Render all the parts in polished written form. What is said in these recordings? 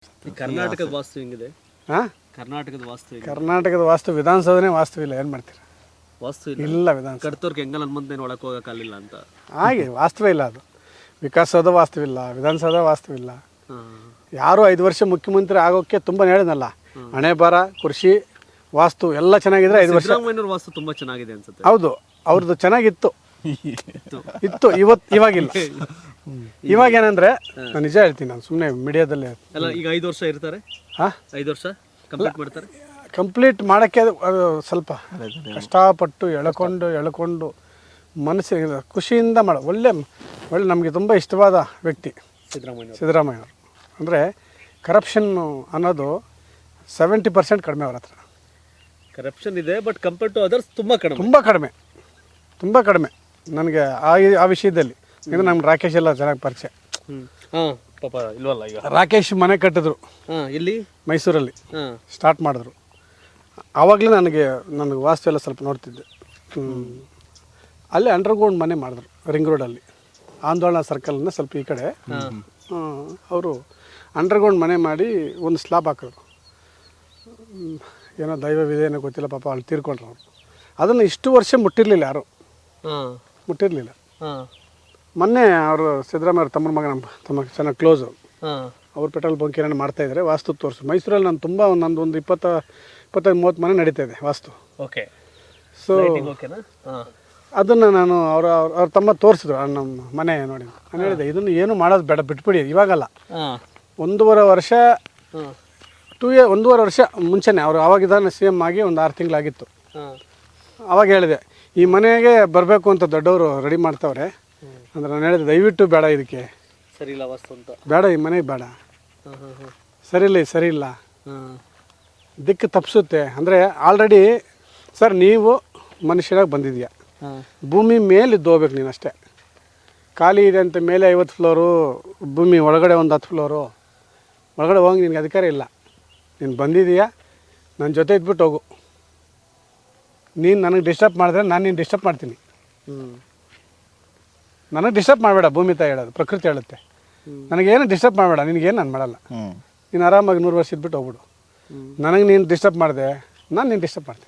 ಕರ್ನಾಟಕದ ವಾಸ್ತು ಹೆಂಗಿದೆ? ಹಾಂ, ಕರ್ನಾಟಕದ ವಾಸ್ತು ಹೆಂಗಿದೆ? ಕರ್ನಾಟಕದ ವಾಸ್ತು ವಿಧಾನಸೌಧನೇ ವಾಸ್ತು ಇಲ್ಲ, ಏನು ಮಾಡ್ತೀರಾ? ವಾಸ್ತು ಇಲ್ಲ ವಿಧಾನಸೌಧ ಕಟ್ತೋರ್ಗೆ ಹೆಂಗ ನನ್ನ ಮುಂದೆ ಒಳಗೆ ಹೋಗೋಕ್ಕಾಗಲಿಲ್ಲ ಅಂತ ಹಾಗೆ ವಾಸ್ತವೇ ಇಲ್ಲ. ಅದು ವಿಕಾಸಸೌಧ ವಾಸ್ತವಿಲ್ಲ, ವಿಧಾನಸೌಧ ವಾಸ್ತವಿಲ್ಲ. ಹಾಂ. ಯಾರು 5 ವರ್ಷ ಮುಖ್ಯಮಂತ್ರಿ ಆಗೋಕ್ಕೆ ತುಂಬ ಹೇಳಿದ್ನಲ್ಲ, ಹಣೆ ಬರ, ಕೃಷಿ, ವಾಸ್ತು ಎಲ್ಲ ಚೆನ್ನಾಗಿದ್ರೆ 5 ವರ್ಷ. ಸಿದ್ದರಾಮಯ್ಯನವ್ರ ವಾಸ್ತು ತುಂಬಾ ಚೆನ್ನಾಗಿದೆ ಅನ್ಸುತ್ತೆ. ಹೌದು, ಅವ್ರದ್ದು ಚೆನ್ನಾಗಿತ್ತು, ಇತ್ತು. ಇವಾಗಿಲ್ಲ. ಇವಾಗ ಏನಂದ್ರೆ ನಾನು ನಿಜ ಹೇಳ್ತೀನಿ, ನಾನು ಸುಮ್ಮನೆ ಮೀಡಿಯಾದಲ್ಲಿ ಅಲ್ಲ, ಈಗ 5 ವರ್ಷ ಇರ್ತಾರೆ. ಹಾಂ, 5 ವರ್ಷ ಕಂಪ್ಲೀಟ್ ಮಾಡ್ತಾರೆ. ಕಂಪ್ಲೀಟ್ ಮಾಡೋಕ್ಕೆ ಅದು ಸ್ವಲ್ಪ ಕಷ್ಟಪಟ್ಟು ಎಳ್ಕೊಂಡು ಮನಸ್ಸಿಗೆ ಖುಷಿಯಿಂದ ಒಳ್ಳೆ ನಮಗೆ ತುಂಬ ಇಷ್ಟವಾದ ವ್ಯಕ್ತಿ ಸಿದ್ದರಾಮಯ್ಯ ಅವರು. ಅಂದರೆ ಕರಪ್ಷನ್ ಅನ್ನೋದು 70% ಕಡಿಮೆ ಅವ್ರ ಹತ್ರ. ಕರಪ್ಷನ್ ಇದೆ, ಬಟ್ ಕಂಪೇರ್ ಟು ಅದರ್ಸ್ ತುಂಬ ಕಡಿಮೆ ನನಗೆ ಆ ವಿಷಯದಲ್ಲಿ. ಇದು ನಮ್ಗೆ ರಾಕೇಶ್ ಎಲ್ಲ ಚೆನ್ನಾಗಿ ಪರಿಚಯ. ಹಾಂ, ಪಾಪ ಇಲ್ವಲ್ಲ ಈಗ. ರಾಕೇಶ್ ಮನೆ ಕಟ್ಟಿದ್ರು. ಹಾಂ, ಇಲ್ಲಿ ಮೈಸೂರಲ್ಲಿ ಹಾಂ ಸ್ಟಾರ್ಟ್ ಮಾಡಿದ್ರು. ಆವಾಗಲೇ ನನಗೆ ವಾಸ್ತು ಎಲ್ಲ ಸ್ವಲ್ಪ ನೋಡ್ತಿದ್ದೆ. ಅಲ್ಲಿ ಅಂಡರ್ಗ್ರೌಂಡ್ ಮನೆ ಮಾಡಿದ್ರು ರಿಂಗ್ ರೋಡಲ್ಲಿ, ಆಂದೋಲನ ಸರ್ಕಲ್ನ ಸ್ವಲ್ಪ ಈ ಕಡೆ. ಅವರು ಅಂಡರ್ಗ್ರೌಂಡ್ ಮನೆ ಮಾಡಿ ಒಂದು ಸ್ಲಾಬ್ ಹಾಕಿದ್ರು. ಏನೋ ದೈವವಿದೆ ಏನೋ ಗೊತ್ತಿಲ್ಲ, ಪಾಪ ಅಲ್ಲಿ ತೀರ್ಕೊಂಡ್ರು ಅವರು. ಅದನ್ನು ಇಷ್ಟು ವರ್ಷ ಮುಟ್ಟಿರಲಿಲ್ಲ ಯಾರು, ಮುಟ್ಟಿರಲಿಲ್ಲ. ಮೊನ್ನೆ ಅವರು ಸಿದ್ದರಾಮಯ್ಯ ಅವ್ರ ತಮ್ಮನ ಮಗ, ತಮ್ಮ ಚೆನ್ನಾಗಿ ಕ್ಲೋಸು. ಅವ್ರು ಪೆಟ್ರೋಲ್ ಬಂಕ್ ಏನೇನು ಮಾಡ್ತಾಯಿದ್ದಾರೆ, ವಾಸ್ತು ತೋರಿಸು. ಮೈಸೂರಲ್ಲಿ ನಾನು ತುಂಬ ಒಂದು 25-30 ಮನೆ ನಡೀತಾ ಇದೆ ವಾಸ್ತು. ಓಕೆ. ಸೊ ಅದನ್ನು ನಾನು ಅವ್ರ ತಮ್ಮ ತೋರಿಸಿದ್ರು, ನಮ್ಮ ಮನೆ ನೋಡಿ. ನಾನು ಹೇಳಿದೆ, ಇದನ್ನು ಏನು ಮಾಡೋದು ಬೇಡ, ಬಿಟ್ಬಿಡಿ. ಇವಾಗಲ್ಲ, 1.5 ವರ್ಷ 1.5 ವರ್ಷ ಮುಂಚೆನೇ ಅವರು ಆವಾಗಿದ್ದಾನೆ CM ಆಗಿ ಒಂದು 6 ತಿಂಗಳಾಗಿತ್ತು. ಆವಾಗ ಹೇಳಿದೆ, ಈ ಮನೆಗೆ ಬರಬೇಕು ಅಂತ ದೊಡ್ಡವರು ರೆಡಿ ಮಾಡ್ತಾವ್ರೆ ಅಂದರೆ. ನಾನು ಹೇಳಿದೆ, ದಯವಿಟ್ಟು ಬೇಡ, ಇದಕ್ಕೆ ಸರಿ ಇಲ್ಲ ವಾಸ್ತು ಅಂತ, ಬೇಡ, ಈ ಮನೆಗೆ ಬೇಡ, ಸರಿ ಇಲ್ಲ, ದಿಕ್ಕು ತಪ್ಪಿಸುತ್ತೆ. ಅಂದರೆ ಆಲ್ರೆಡಿ ಸರ್ ನೀವು ಮನುಷ್ಯರಾಗಿ ಬಂದಿದ್ಯಾ, ಭೂಮಿ ಮೇಲೆ ಇದ್ದು ಹೋಗ್ಬೇಕು ನೀನು ಅಷ್ಟೇ. ಖಾಲಿ ಇದೆ ಅಂತ ಮೇಲೆ 50 ಫ್ಲೋರು, ಭೂಮಿ ಒಳಗಡೆ ಒಂದು 10 ಫ್ಲೋರು, ಒಳಗಡೆ ಹೋಗಿ ನಿನಗೆ ಅಧಿಕಾರ ಇಲ್ಲ. ನೀನು ಬಂದಿದೀಯಾ, ನನ್ನ ಜೊತೆ ಇದ್ಬಿಟ್ಟು ಹೋಗು. ನೀನು ನನಗೆ ಡಿಸ್ಟರ್ಬ್ ಮಾಡಿದ್ರೆ ನಾನು ನೀನು ಡಿಸ್ಟರ್ಬ್ ಮಾಡ್ತೀನಿ. ನನಗೆ ಡಿಸ್ಟರ್ಬ್ ಮಾಡಬೇಡ, ಭೂಮಿ ತಾಯಿ ಹೇಳೋದು, ಪ್ರಕೃತಿ ಹೇಳುತ್ತೆ. ನನಗೇನು ಡಿಸ್ಟರ್ಬ್ ಮಾಡಬೇಡ, ನಿನಗೇನು ನಾನು ಮಾಡಲ್ಲ. ನೀನು ಆರಾಮಾಗಿ 100 ವರ್ಷ ಇದ್ಬಿಟ್ಟು ಹೋಗ್ಬಿಡು. ನನಗೆ ನೀನು ಡಿಸ್ಟರ್ಬ್ ಮಾಡಿದೆ, ನಾನು ನೀನು ಡಿಸ್ಟರ್ಬ್ ಮಾಡ್ತೀನಿ.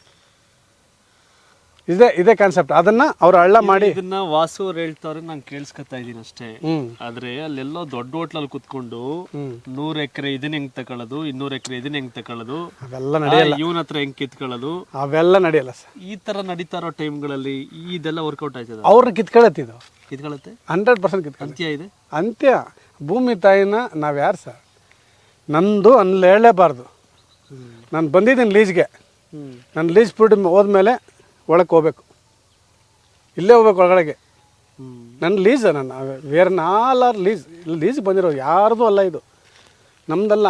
ಇದೇ ಕಾನ್ಸೆಪ್ಟ್. ಅದನ್ನು ಅವ್ರು ಹಳ್ಳ ಮಾಡಿ ಇದನ್ನ ವಾಸು ಅವ್ರು ಹೇಳ್ತಾರೆ, ನಾನು ಕೇಳಿಸ್ಕೊತಾ ಇದ್ದೀನಿ ಅಷ್ಟೇ. ಆದ್ರೆ ಅಲ್ಲೆಲ್ಲೋ ದೊಡ್ಡ ಹೋಟ್ಲಲ್ಲಿ ಕುತ್ಕೊಂಡು 100 ಎಕರೆ ಇದನ್ನ ಹೆಂಗ್ ತಕೊಳ್ಳೋದು, 200 ಎಕರೆ ಇದನ್ನ ಹೆಂಗ್ ತಕೊಳ್ಳೋದು, ಅವೆಲ್ಲ ನಡೆಯಲ್ಲ. ಇವನ ಹತ್ರ ಹೆಂಗ್ ಕಿತ್ಕೊಳ್ಳೋದು, ಅವೆಲ್ಲ ನಡೆಯಲ್ಲ ಸರ್. ಈ ತರ ನಡೀತಾ ಇರೋ ಟೈಮ್ಗಳಲ್ಲಿ ಇದೆಲ್ಲ ವರ್ಕೌಟ್ ಆಯ್ತದ. ಅವ್ರನ್ನ ಕಿತ್ಕೊಳ್ಳುತ್ತಿದ್ದು ಕಿತ್ಕೊಳ್ಳುತ್ತೆ, 100% ಕಿತ್ಕೊಳ್ಳುತ್ತೆ. ಅಂತ್ಯ ಇದೆ, ಅಂತ್ಯ. ಭೂಮಿ ತಾಯಿನ ನಾವು ಯಾರು ಸರ್? ನಂದು ಅಲ್ಲಿ ಹೇಳಲೇಬಾರ್ದು. ನಾನು ಬಂದಿದ್ದೀನಿ ಲೀಸ್ಗೆ. ನಾನು ಲೀಸ್ ಬಿಟ್ಟು ಹೋದ್ಮೇಲೆ ಒಳಕ್ಕೆ ಹೋಗ್ಬೇಕು, ಇಲ್ಲೇ ಹೋಗ್ಬೇಕು ಒಳಗಡೆಗೆ. ನನ್ನ ಲೀಸ್, ನಾನು ವೇರ್ ಆಲ್ ಆರ್ ಲೀಸ್ ಬಂದಿರೋದು, ಯಾರ್ದು ಅಲ್ಲ, ಇದು ನಮ್ದಲ್ಲ.